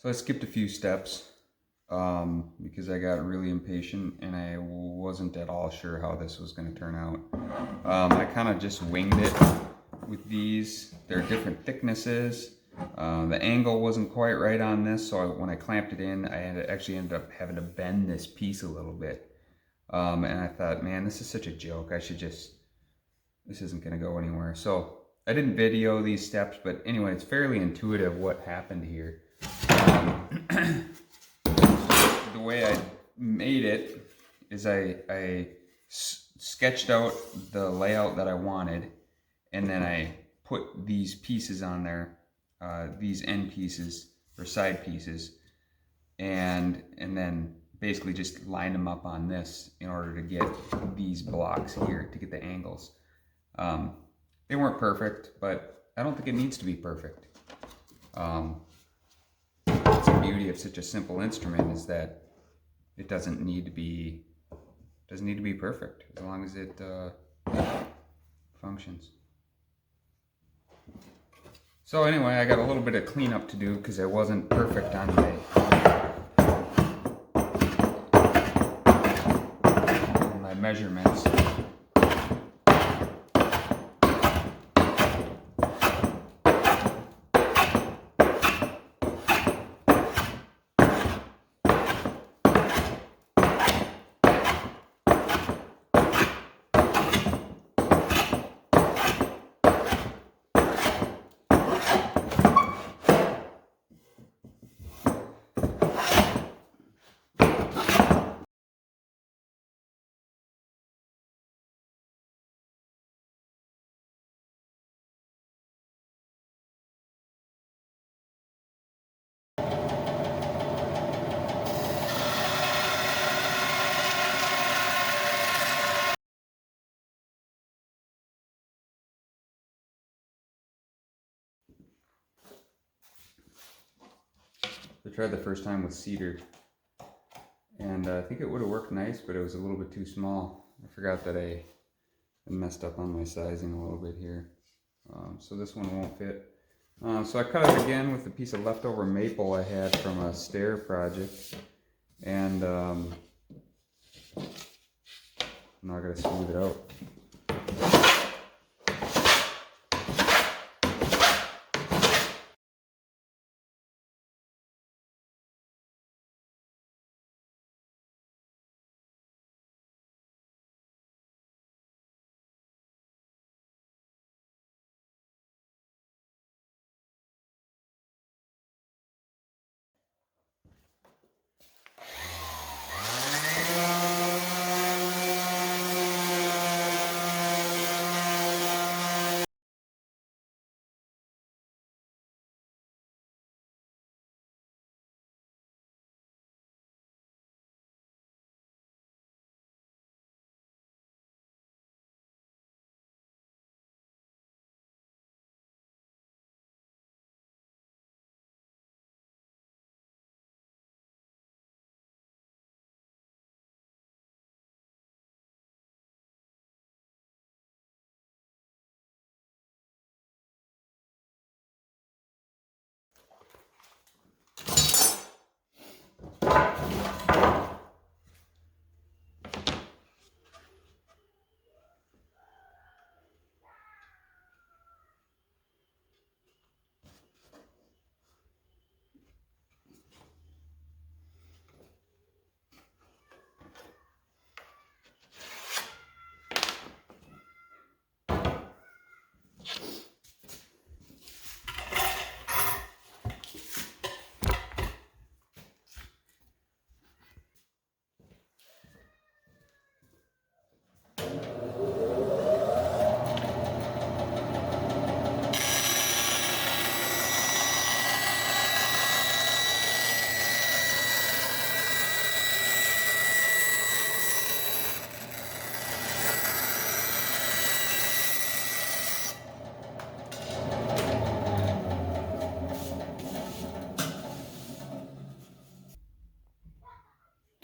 So I skipped a few steps because I got really impatient and I wasn't at all sure how this was going to turn out. I kind of just winged it with these. They're different thicknesses. The angle wasn't quite right on this, so when I clamped it in, I actually ended up having to bend this piece a little bit. And I thought, man, this is such a joke. This isn't going to go anywhere. So I didn't video these steps, but anyway, it's fairly intuitive what happened here. The way I made it is I sketched out the layout that I wanted, and then I put these pieces on there, these end pieces or side pieces, and then basically just lined them up on this in order to get these blocks here, to get the angles. They weren't perfect, but I don't think it needs to be perfect. It's the beauty of such a simple instrument is that it doesn't need to be perfect as long as it functions. So anyway, I got a little bit of cleanup to do because I wasn't perfect on my measurements. I tried the first time with cedar, and I think it would have worked nice, but it was a little bit too small. I forgot that I messed up on my sizing a little bit here, so this one won't fit. So I cut it again with a piece of leftover maple I had from a stair project, and now I gotta smooth it out.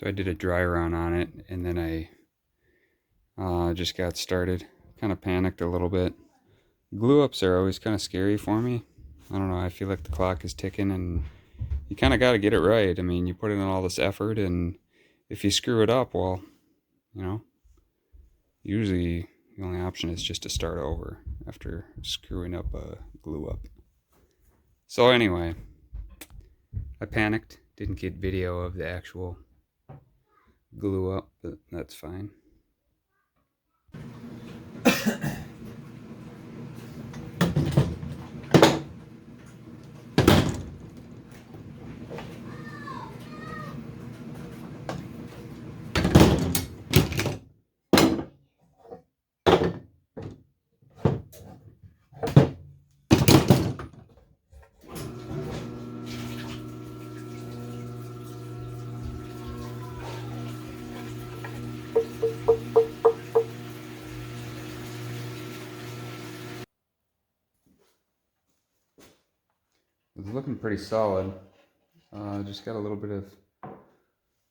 So I did a dry run on it, and then I just got started. Kind of panicked a little bit. Glue ups are always kind of scary for me. I don't know, I feel like the clock is ticking and you kind of got to get it right. I mean, you put in all this effort, and if you screw it up, well, you know, usually the only option is just to start over after screwing up a glue up. So anyway, I panicked, didn't get video of the actual glue up, but that's fine. It's looking pretty solid. Just got a little bit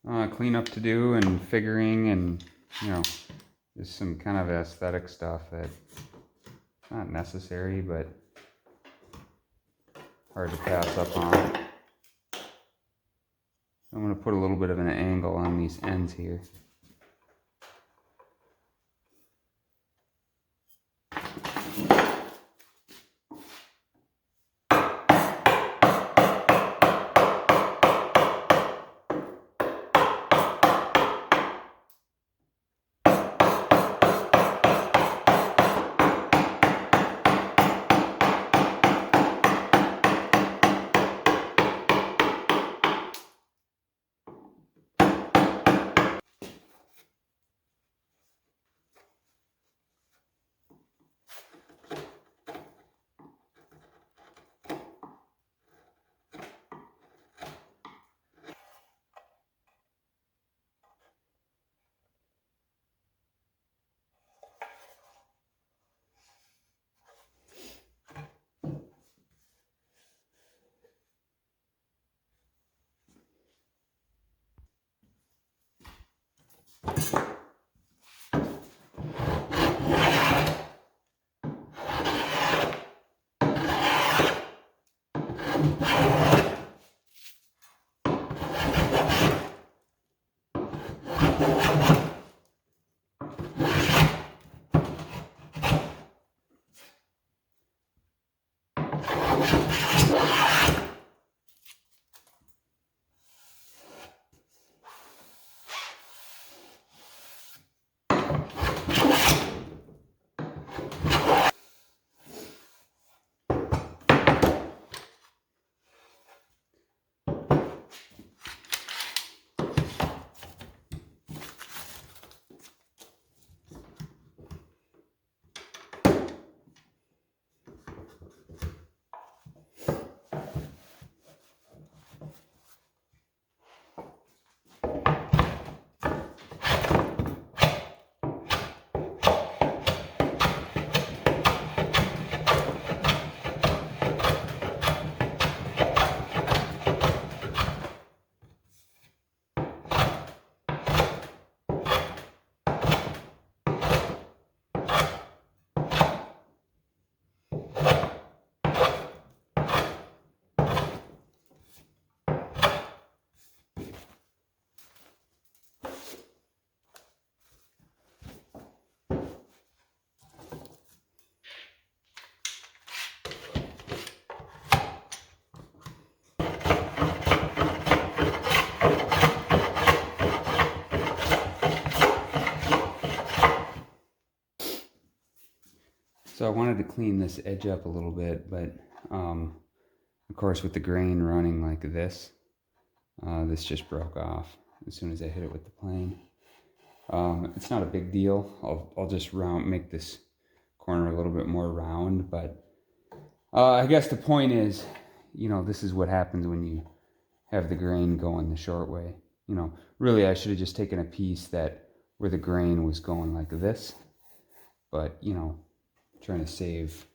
of cleanup to do and figuring, and you know, just some kind of aesthetic stuff that's not necessary, but hard to pass up on. I'm going to put a little bit of an angle on these ends here. So I wanted to clean this edge up a little bit, but of course with the grain running like this, this just broke off as soon as I hit it with the plane. It's not a big deal. I'll just make this corner a little bit more round, but I guess the point is, you know, this is what happens when you have the grain going the short way. You know, really I should have just taken a piece where the grain was going like this, but you know, trying to save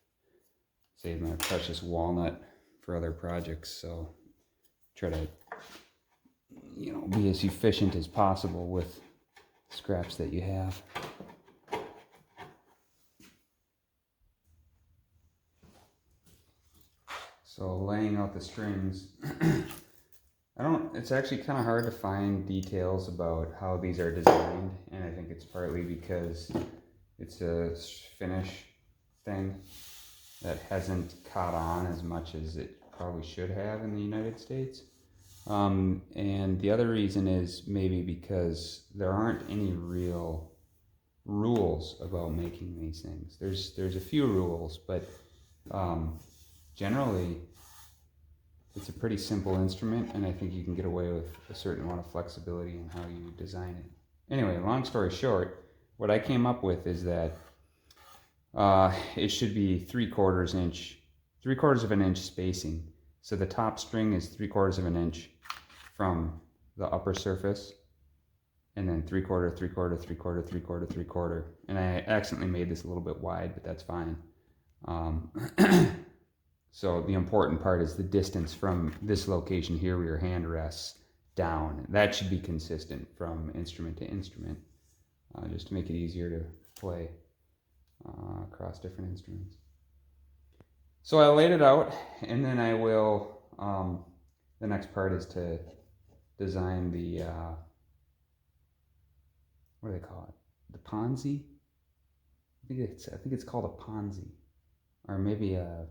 my precious walnut for other projects, so try to, you know, be as efficient as possible with scraps that you have. So laying out the strings, It's actually kind of hard to find details about how these are designed, and I think it's partly because it's a Finnish thing that hasn't caught on as much as it probably should have in the United States. And the other reason is maybe because there aren't any real rules about making these things. There's a few rules, but generally it's a pretty simple instrument, and I think you can get away with a certain amount of flexibility in how you design it. Anyway, long story short, what I came up with is that it should be 3/4 of an inch spacing. So the top string is 3/4 of an inch from the upper surface, and then 3/4, 3/4, 3/4, 3/4, 3/4. And I accidentally made this a little bit wide, but that's fine. So the important part is the distance from this location here where your hand rests down. That should be consistent from instrument to instrument, just to make it easier to play across different instruments. So I laid it out, and then I will, the next part is to design the, what do they call it? The Ponzi? I think it's called a Ponzi, or maybe a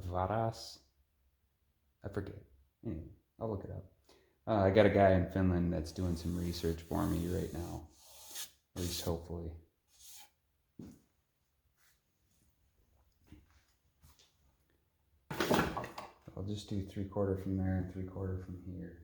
varas. I forget. Anyway, I'll look it up. I got a guy in Finland that's doing some research for me right now, at least hopefully. I'll just do 3/4 from there and 3/4 from here.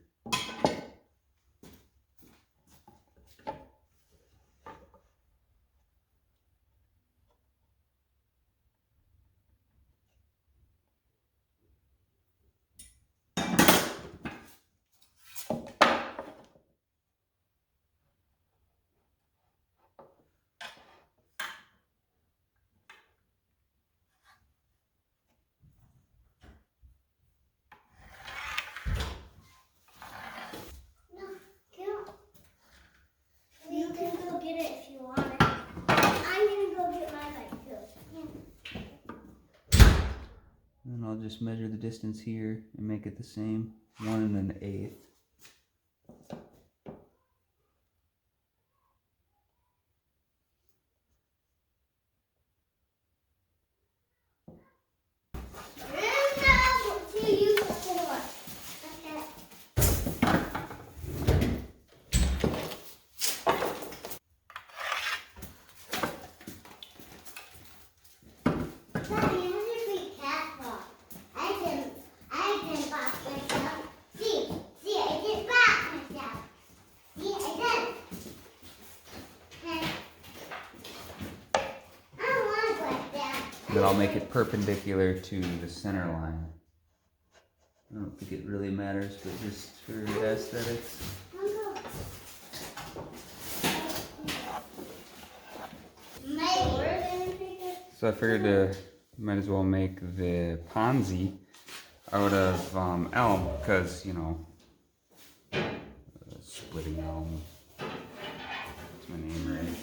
And I'll just measure the distance here and make it the same, 1 1/8. Then I'll make it perpendicular to the center line. I don't think it really matters, but just for aesthetics. So I figured might as well make the Ponzi out of elm, because, you know, splitting elm. That's my name, right?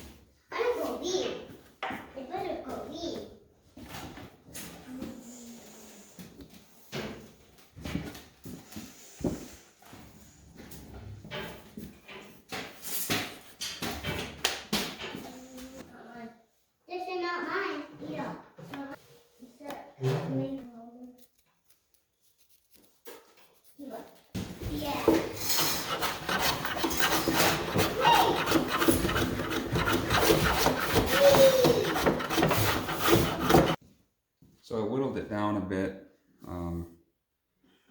So I whittled it down a bit.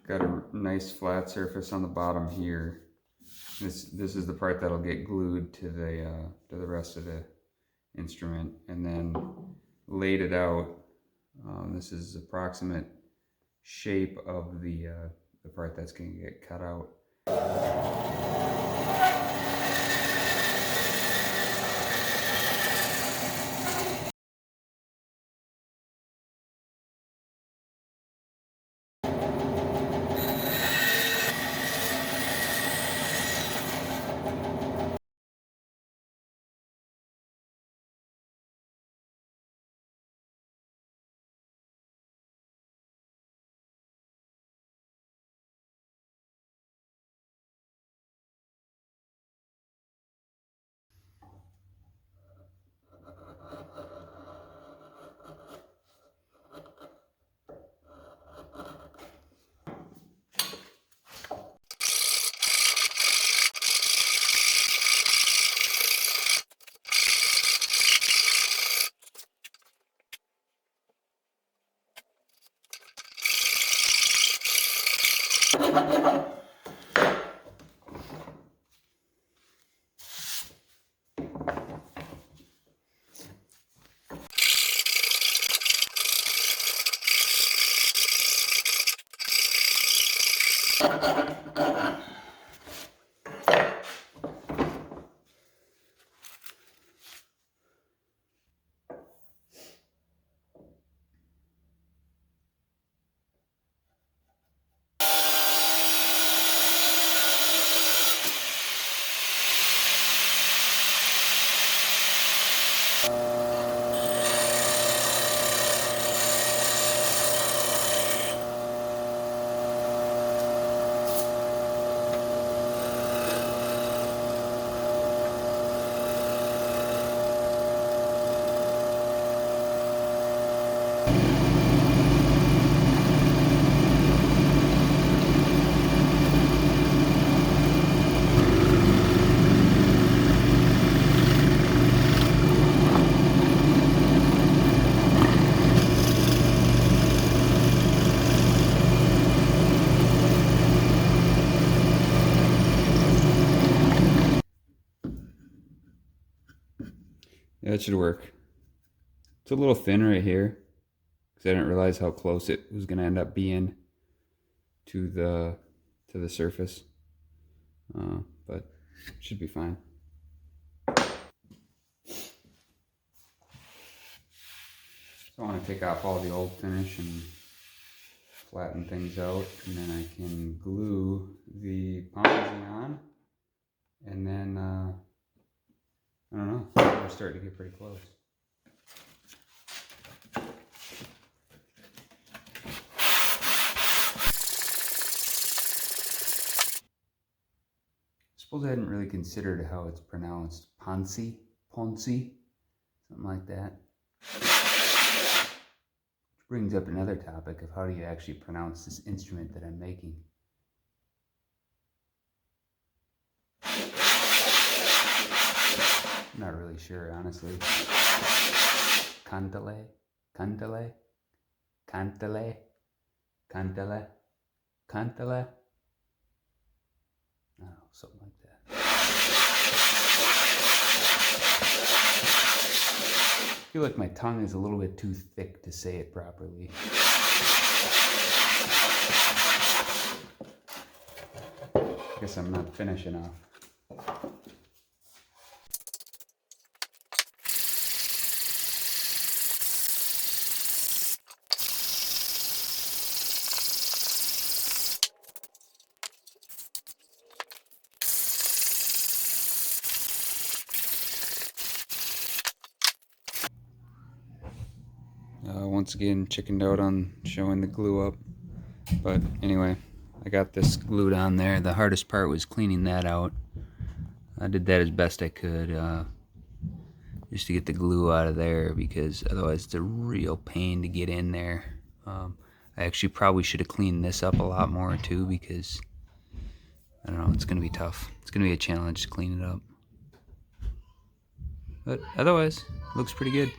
Got a nice flat surface on the bottom here. This is the part that'll get glued to the rest of the instrument, and then laid it out. This is approximate shape of the part that's going to get cut out. Yeah, it should work. It's a little thin right here because I didn't realize how close it was going to end up being to the surface, but it should be fine. So I want to take off all the old finish and flatten things out, and then I can glue the pomosing on, and then I don't know, we're starting to get pretty close. I suppose I hadn't really considered how it's pronounced. Ponsi, something like that. Which brings up another topic of how do you actually pronounce this instrument that I'm making. I'm not really sure, honestly. Kantele, kantele, kantele, kantele, kantele. I don't know, something like that. I feel like my tongue is a little bit too thick to say it properly. I guess I'm not Finnish enough. Once again, chickened out on showing the glue up. But anyway, I got this glued on there. The hardest part was cleaning that out. I did that as best I could, just to get the glue out of there, because otherwise it's a real pain to get in there. I actually probably should have cleaned this up a lot more too, because I don't know, it's going to be tough. It's going to be a challenge to clean it up. But otherwise, looks pretty good.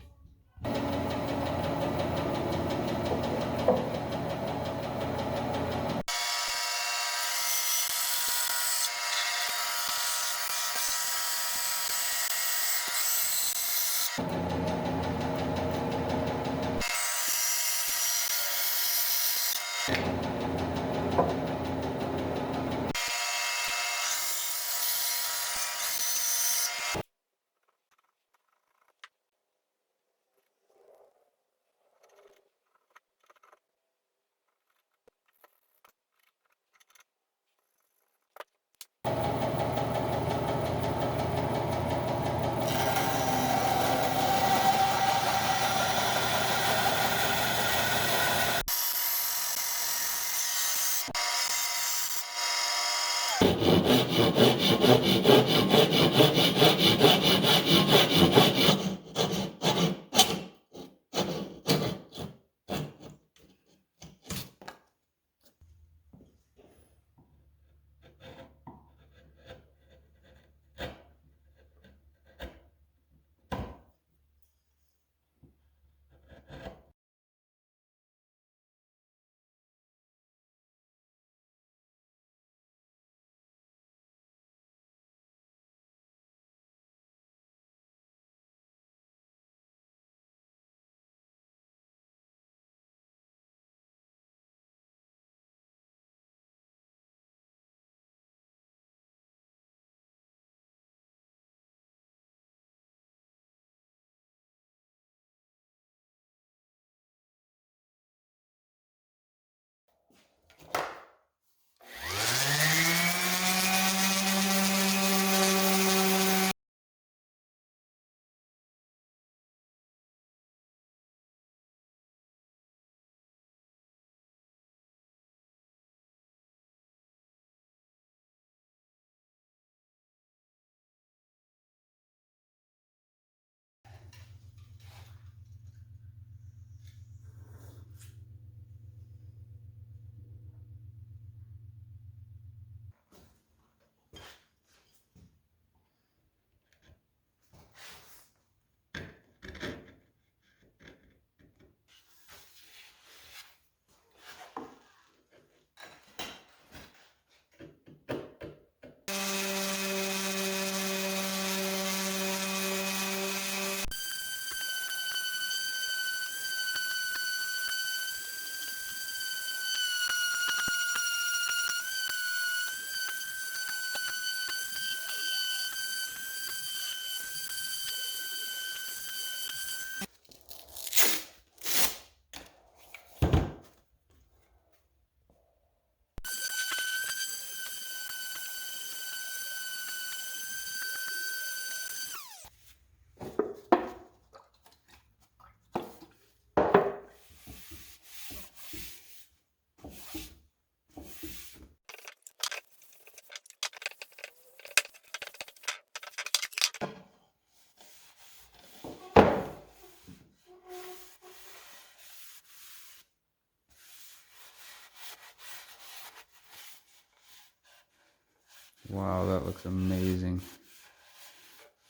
Wow, that looks amazing.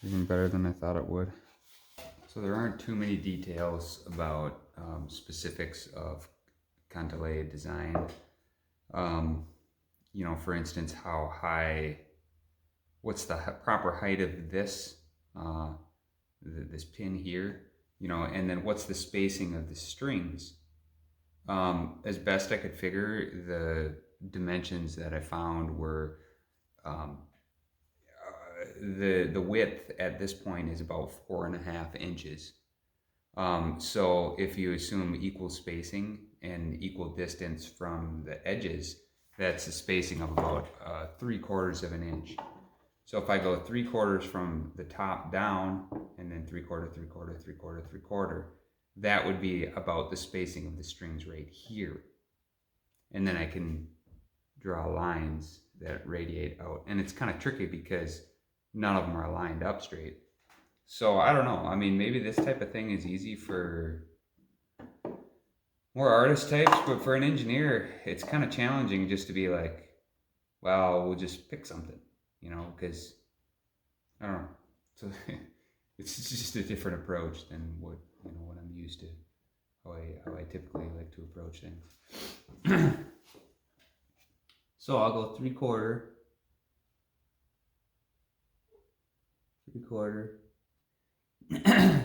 Even better than I thought it would. So there aren't too many details about specifics of kantele design. You know, for instance, how high, what's the proper height of this, this pin here, you know, and then what's the spacing of the strings. As best I could figure, the dimensions that I found were the width at this point is about 4.5 inches. So if you assume equal spacing and equal distance from the edges, that's a spacing of about 3/4 of an inch. So if I go 3/4 from the top down and then 3/4, 3/4, 3/4, 3/4, that would be about the spacing of the strings right here. And then I can draw lines that radiate out. And it's kind of tricky because none of them are lined up straight. So I don't know. I mean, maybe this type of thing is easy for more artist types, but for an engineer, it's kind of challenging just to be like, well, we'll just pick something, you know, because I don't know. So it's just a different approach than what, you know, what I'm used to, how I typically like to approach things. So I'll go 3/4, 3/4.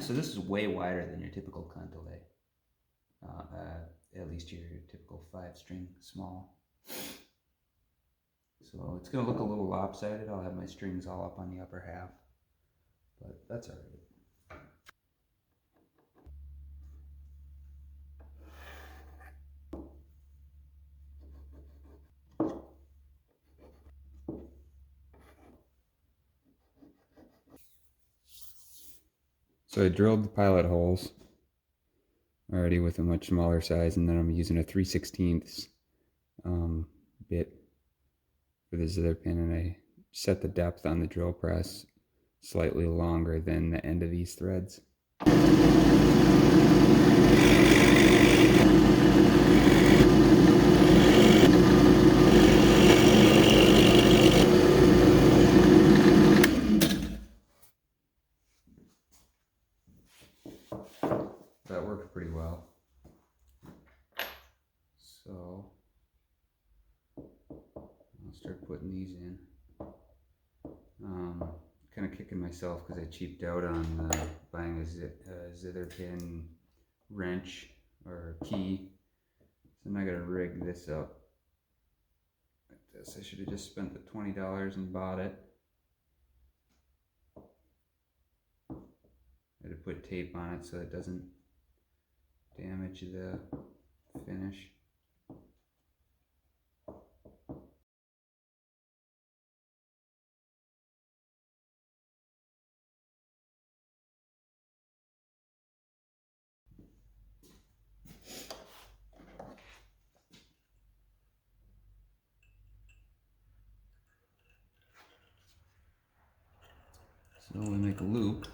So this is way wider than your typical kantele, at least your typical 5-string small. So it's going to look a little lopsided. I'll have my strings all up on the upper half, but that's all right. So I drilled the pilot holes already with a much smaller size, and then I'm using a 3/16 bit for the zither pin, and I set the depth on the drill press slightly longer than the end of these threads. That worked pretty well. So I'll start putting these in. Kind of kicking myself because I cheaped out on buying a zither pin wrench or key. So I'm not gonna rig this up like this. I should have just spent the $20 and bought it. I had to put tape on it so it doesn't damage the finish. So we make a loop.